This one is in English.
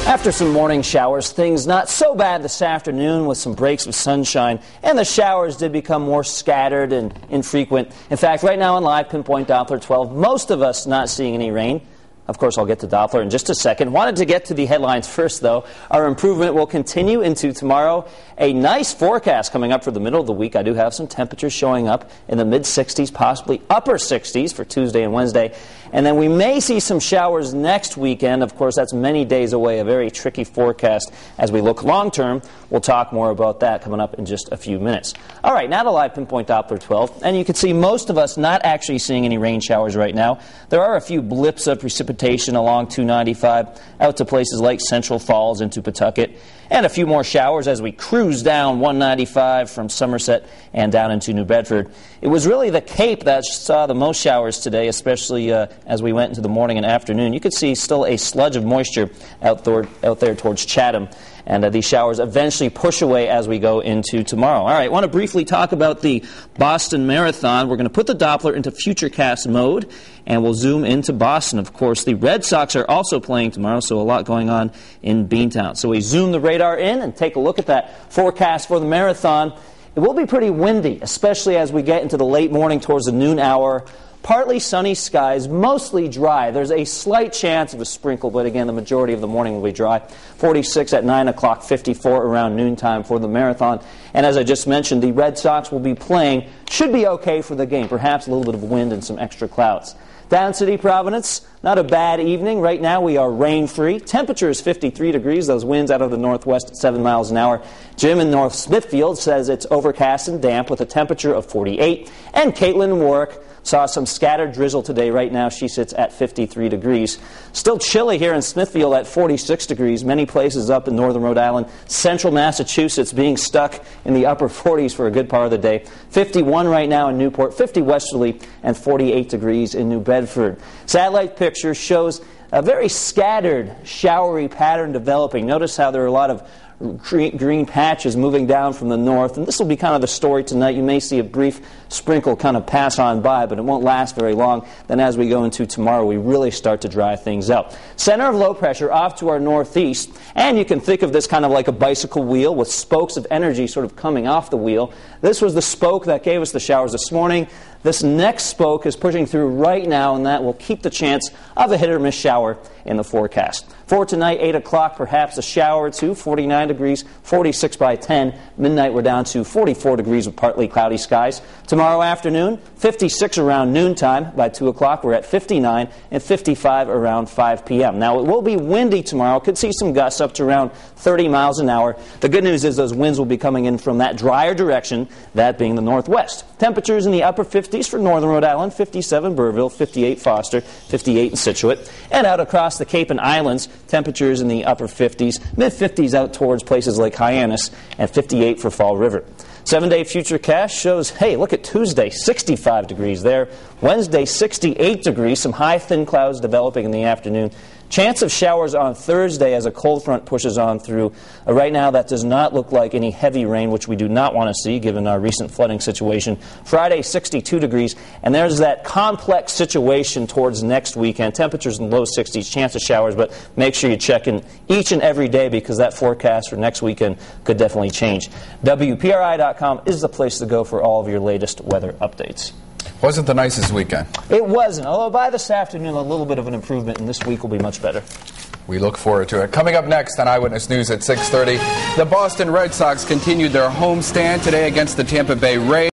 After some morning showers, things not so bad this afternoon with some breaks of sunshine, and the showers did become more scattered and infrequent. In fact, right now on Live Pinpoint Doppler 12, most of us not seeing any rain. Of course, I'll get to Doppler in just a second. Wanted to get to the headlines first, though. Our improvement will continue into tomorrow. A nice forecast coming up for the middle of the week. I do have some temperatures showing up in the mid-60s, possibly upper 60s for Tuesday and Wednesday. And then we may see some showers next weekend. Of course, that's many days away, a very tricky forecast as we look long-term. We'll talk more about that coming up in just a few minutes. All right, now to Live Pinpoint Doppler 12. And you can see most of us not actually seeing any rain showers right now. There are a few blips of precipitation along 295 out to places like Central Falls into Pawtucket. And a few more showers as we cruise down 195 from Somerset and down into New Bedford. It was really the Cape that saw the most showers today, especially as we went into the morning and afternoon. You could see still a sludge of moisture out there towards Chatham. And these showers eventually push away as we go into tomorrow. All right, I want to briefly talk about the Boston Marathon. We're going to put the Doppler into Futurecast mode, and we'll zoom into Boston. Of course, the Red Sox are also playing tomorrow, so a lot going on in Beantown. So we zoom the radar in and take a look at that forecast for the marathon. It will be pretty windy, especially as we get into the late morning towards the noon hour. Partly sunny skies, mostly dry. There's a slight chance of a sprinkle, but again, the majority of the morning will be dry. 46 at 9 o'clock, 54 around noontime for the marathon. And as I just mentioned, the Red Sox will be playing. Should be okay for the game. Perhaps a little bit of wind and some extra clouds. Down City, Providence, not a bad evening. Right now we are rain-free. Temperature is 53 degrees. Those winds out of the northwest at 7 miles an hour. Jim in North Smithfield says it's overcast and damp with a temperature of 48. And Caitlin in Warwick saw some scattered drizzle today. Right now she sits at 53 degrees. Still chilly here in Smithfield at 46 degrees. Many places up in northern Rhode Island. Central Massachusetts being stuck in the upper 40s for a good part of the day. 51 right now in Newport, 50 westerly, and 48 degrees in New Bedford. Satellite picture shows a very scattered, showery pattern developing. Notice how there are a lot of green patches moving down from the north, and this will be kind of the story tonight. You may see a brief sprinkle kind of pass on by, but it won't last very long. Then as we go into tomorrow, we really start to dry things out. Center of low pressure off to our northeast, and you can think of this kind of like a bicycle wheel with spokes of energy sort of coming off the wheel. This was the spoke that gave us the showers this morning. This next spoke is pushing through right now, and that will keep the chance of a hit or miss shower in the forecast. For tonight, 8 o'clock, perhaps a shower or two, 49 degrees, 46 by 10. Midnight, we're down to 44 degrees with partly cloudy skies. Tomorrow afternoon, 56 around noontime. By 2 o'clock, we're at 59 and 55 around 5 p.m. Now, it will be windy tomorrow. Could see some gusts up to around 30 miles an hour. The good news is those winds will be coming in from that drier direction, that being the northwest. Temperatures in the upper 50s for northern Rhode Island, 57 Burrillville, 58 Foster, 58 in Scituate. And out across the Cape and Islands, temperatures in the upper 50s, mid-50s out towards places like Hyannis, and 58 for Fall River. 7-day Futurecast shows, hey, look at Tuesday, 65 degrees there. Wednesday, 68 degrees, some high thin clouds developing in the afternoon. Chance of showers on Thursday as a cold front pushes on through. Right now, that does not look like any heavy rain, which we do not want to see given our recent flooding situation. Friday, 62 degrees, and there's that complex situation towards next weekend. Temperatures in the low 60s, chance of showers, but make sure you check in each and every day because that forecast for next weekend could definitely change. WPRI.com is the place to go for all of your latest weather updates. Wasn't the nicest weekend? It wasn't, although by this afternoon a little bit of an improvement, and this week will be much better. We look forward to it. Coming up next on Eyewitness News at 6:30, the Boston Red Sox continued their homestand today against the Tampa Bay Rays.